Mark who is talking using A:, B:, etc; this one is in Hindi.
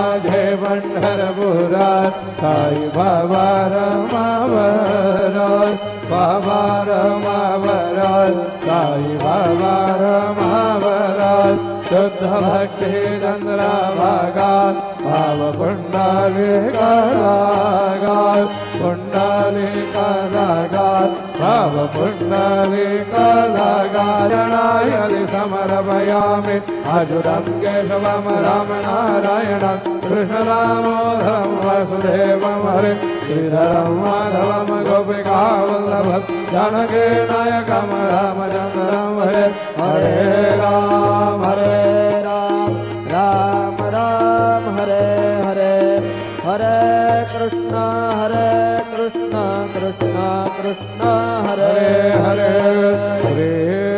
A: माझे पंढरपुरात साई बाबा रमावरात बाबा रमावरात साई बाबा रमावरात शुद्ध भक्ती चंद्रभागात भाव पुंडलिका रागात पुंडलिका रागात भाव पुंडलिका रागात जनायलि समर्पयामि अजुरं केशवं राम नारायणं कृष्ण दामोदरं वसुदेवं हरे श्रीधरं माधवं गोपिका वल्लभं जानकी नायकं रामचन्द्रं हरे हरे राम राम राम हरे हरे हरे कृष्ण कृष्ण कृष्ण हरे हरे हरे